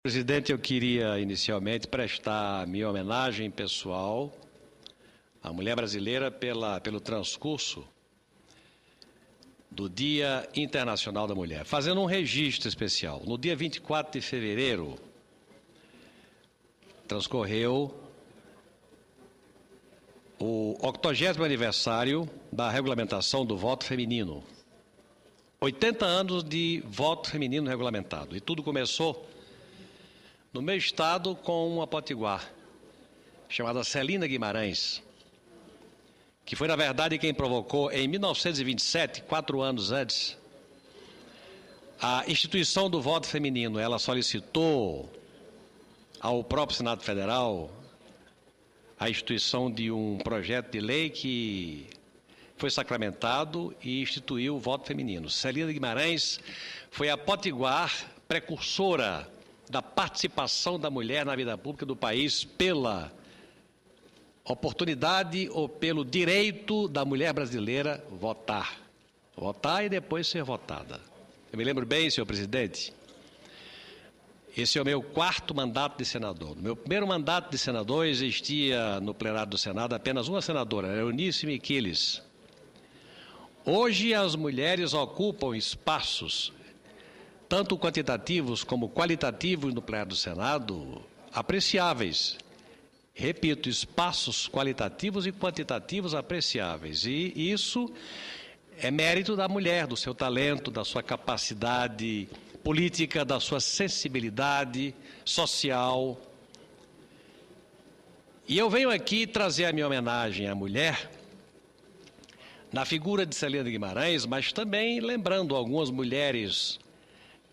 Presidente, eu queria inicialmente prestar minha homenagem pessoal à mulher brasileira pelo transcurso do Dia Internacional da Mulher, fazendo um registro especial. No dia 24 de fevereiro, transcorreu o 80º aniversário da regulamentação do voto feminino. 80 anos de voto feminino regulamentado. E tudo começou no meu estado com uma potiguar, chamada Celina Guimarães, que foi, na verdade, quem provocou, em 1927, 4 anos antes, a instituição do voto feminino. Ela solicitou ao próprio Senado Federal a instituição de um projeto de lei que foi sacramentado e instituiu o voto feminino. Celina Guimarães foi a potiguar precursora da participação da mulher na vida pública do país pela oportunidade ou pelo direito da mulher brasileira votar. Votar e depois ser votada. Eu me lembro bem, senhor presidente, esse é o meu 4º mandato de senador. No meu primeiro mandato de senador existia no plenário do Senado apenas uma senadora, Eunice Miquiles. Hoje as mulheres ocupam espaços tanto quantitativos como qualitativos no plenário do Senado, apreciáveis. Repito, espaços qualitativos e quantitativos apreciáveis. E isso é mérito da mulher, do seu talento, da sua capacidade política, da sua sensibilidade social. E eu venho aqui trazer a minha homenagem à mulher na figura de Celina Guimarães, mas também lembrando algumas mulheres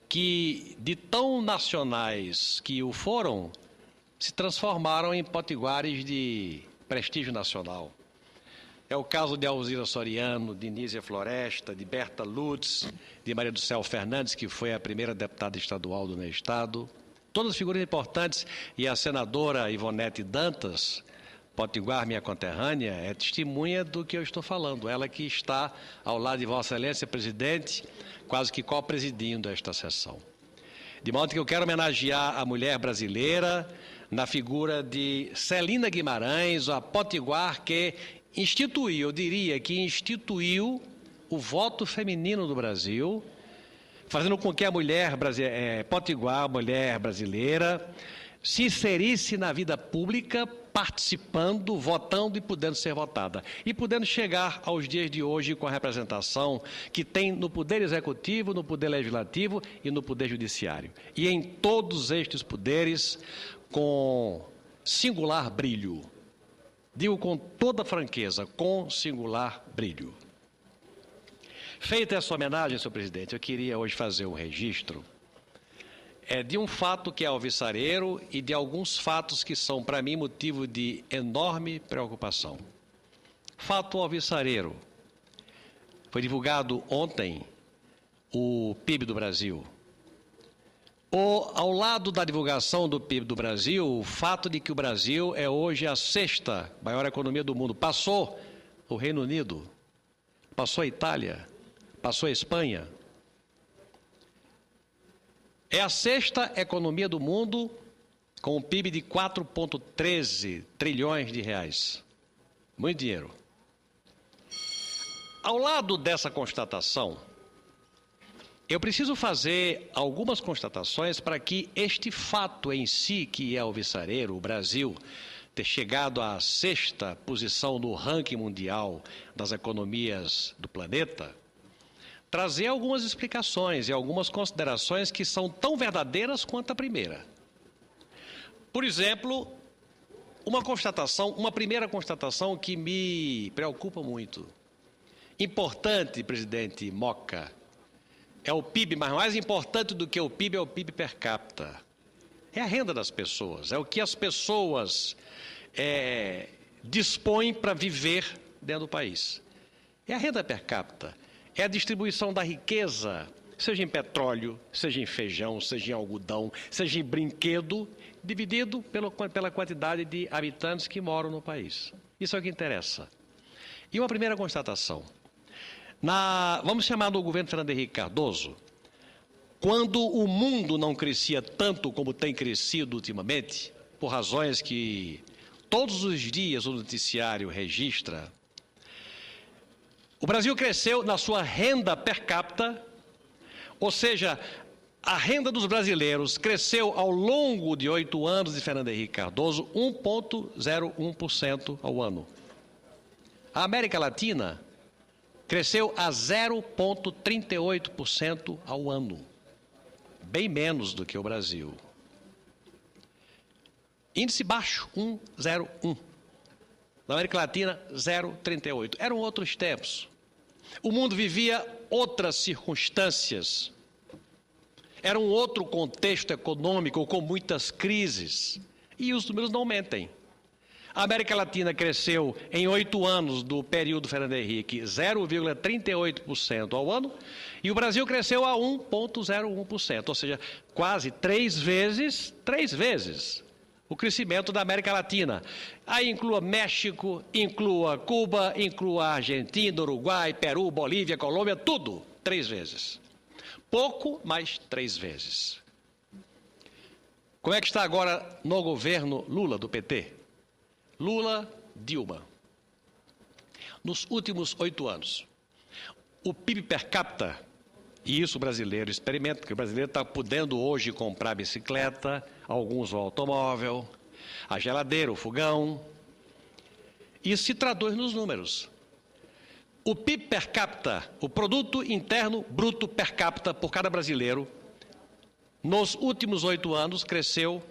que, de tão nacionais que o foram, se transformaram em potiguares de prestígio nacional. É o caso de Alzira Soriano, de Nízia Floresta, de Berta Lutz, de Maria do Céu Fernandes, que foi a primeira deputada estadual do meu estado. Todas figuras importantes, e a senadora Ivonete Dantas, potiguar, minha conterrânea, é testemunha do que eu estou falando. Ela que está ao lado de Vossa Excelência, presidente, quase que co-presidindo esta sessão. De modo que eu quero homenagear a mulher brasileira na figura de Celina Guimarães, a potiguar que instituiu, eu diria que instituiu o voto feminino do Brasil, fazendo com que a mulher potiguar, a mulher brasileira, se inserisse na vida pública, participando, votando e podendo ser votada. E podendo chegar aos dias de hoje com a representação que tem no Poder Executivo, no Poder Legislativo e no Poder Judiciário. E em todos estes poderes com singular brilho. Digo com toda franqueza, com singular brilho. Feita essa homenagem, senhor presidente, eu queria hoje fazer um registro de um fato que é alvissareiro e de alguns fatos que são, para mim, motivo de enorme preocupação. Fato alvissareiro. Foi divulgado ontem o PIB do Brasil. Ao lado da divulgação do PIB do Brasil, o fato de que o Brasil é hoje a 6ª maior economia do mundo. Passou o Reino Unido, passou a Itália, passou a Espanha. É a 6ª economia do mundo com um PIB de 4,13 trilhões de reais. Muito dinheiro. Ao lado dessa constatação, eu preciso fazer algumas constatações para que este fato em si, que é alvissareiro, o Brasil ter chegado à 6ª posição no ranking mundial das economias do planeta, trazer algumas explicações e algumas considerações que são tão verdadeiras quanto a primeira. Por exemplo, uma primeira constatação que me preocupa muito. Importante, presidente Moca, é o PIB, mas mais importante do que o PIB é o PIB per capita. É a renda das pessoas, é o que as pessoas dispõem para viver dentro do país. É a renda per capita. É a distribuição da riqueza, seja em petróleo, seja em feijão, seja em algodão, seja em brinquedo, dividido pela quantidade de habitantes que moram no país. Isso é o que interessa. E uma primeira constatação. Vamos chamar do governo Fernando Henrique Cardoso, quando o mundo não crescia tanto como tem crescido ultimamente, por razões que todos os dias o noticiário registra, o Brasil cresceu na sua renda per capita, ou seja, a renda dos brasileiros cresceu ao longo de 8 anos de Fernando Henrique Cardoso 1,01% ao ano. A América Latina cresceu a 0,38% ao ano, bem menos do que o Brasil. Índice baixo, 1,01. Na América Latina, 0,38. Eram outros tempos. O mundo vivia outras circunstâncias. Era um outro contexto econômico com muitas crises. E os números não mentem. A América Latina cresceu em 8 anos do período Fernando Henrique 0,38% ao ano e o Brasil cresceu a 1,01%, ou seja, quase 3 vezes o crescimento da América Latina. Aí inclua México, inclua Cuba, inclua Argentina, Uruguai, Peru, Bolívia, Colômbia, tudo 3 vezes. Pouco, mas 3 vezes. Como é que está agora no governo Lula, do PT? Lula, Dilma. Nos últimos 8 anos, o PIB per capita, e isso o brasileiro experimenta, porque o brasileiro está podendo hoje comprar bicicleta, alguns o automóvel, a geladeira, o fogão. Isso se traduz nos números. O PIB per capita, o produto interno bruto per capita por cada brasileiro, nos últimos 8 anos cresceu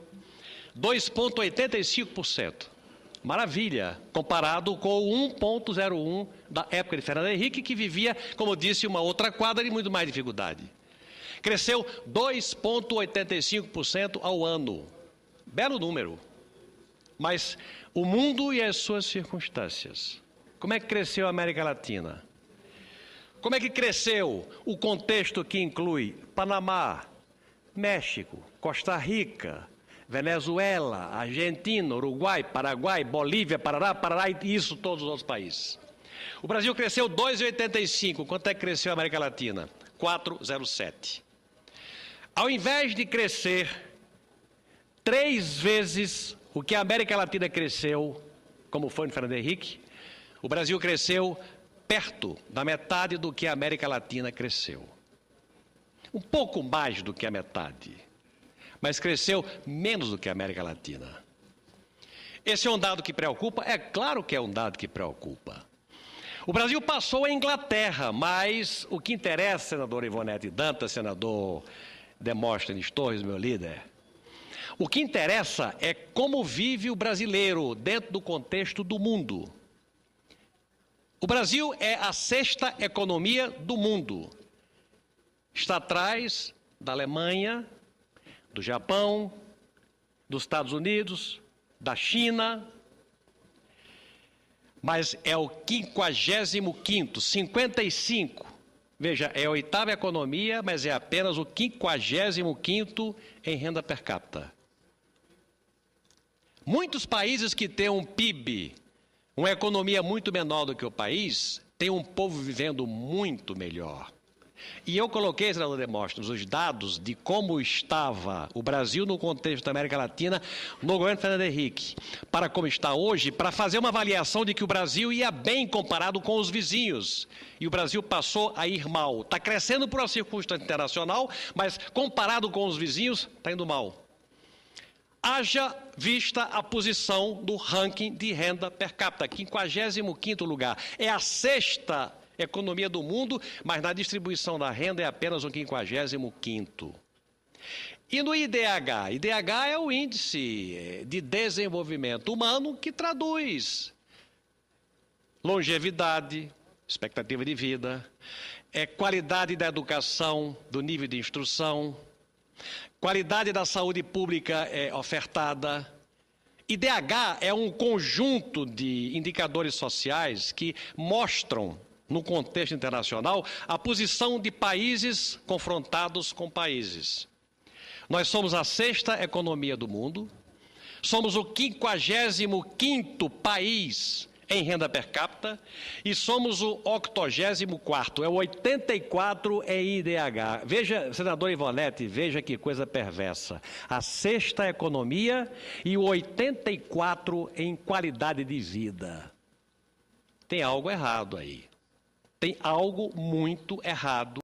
2,85%. Maravilha, comparado com o 1,01 da época de Fernando Henrique, que vivia, como disse, uma outra quadra de muito mais dificuldade. Cresceu 2,85% ao ano. Belo número. Mas o mundo e as suas circunstâncias. Como é que cresceu a América Latina? Como é que cresceu o contexto que inclui Panamá, México, Costa Rica, Venezuela, Argentina, Uruguai, Paraguai, Bolívia, Pará e isso todos os outros países. O Brasil cresceu 2,85. Quanto é que cresceu a América Latina? 4,07. Ao invés de crescer 3 vezes o que a América Latina cresceu, como foi no Fernando Henrique, o Brasil cresceu perto da metade do que a América Latina cresceu. Um pouco mais do que a metade. Mas cresceu menos do que a América Latina. Esse é um dado que preocupa? É claro que é um dado que preocupa. O Brasil passou a Inglaterra, mas o que interessa, senador Ivonete Dantas, senador Demóstenes Torres, meu líder, o que interessa é como vive o brasileiro dentro do contexto do mundo. O Brasil é a 6ª economia do mundo. Está atrás da Alemanha, do Japão, dos Estados Unidos, da China, mas é o 55º, 55. Veja, é a 8ª economia, mas é apenas o 55º em renda per capita. Muitos países que têm um PIB, uma economia muito menor do que o país, têm um povo vivendo muito melhor. E eu coloquei, senador Demóstenes, os dados de como estava o Brasil no contexto da América Latina no governo Fernando Henrique, para como está hoje, para fazer uma avaliação de que o Brasil ia bem comparado com os vizinhos. E o Brasil passou a ir mal. Está crescendo por uma circunstância internacional, mas comparado com os vizinhos, está indo mal. Haja vista a posição do ranking de renda per capita, 55º lugar. É a 6ª economia do mundo, mas na distribuição da renda é apenas o 55º. E no IDH? IDH é o Índice de Desenvolvimento Humano que traduz longevidade, expectativa de vida, qualidade da educação, do nível de instrução, qualidade da saúde pública ofertada. IDH é um conjunto de indicadores sociais que mostram no contexto internacional, a posição de países confrontados com países. Nós somos a 6ª economia do mundo, somos o 55º país em renda per capita e somos o 84º, é o 84 em IDH. Veja, senador Ivonete, veja que coisa perversa. A sexta economia e o 84 em qualidade de vida. Tem algo errado aí. Tem algo muito errado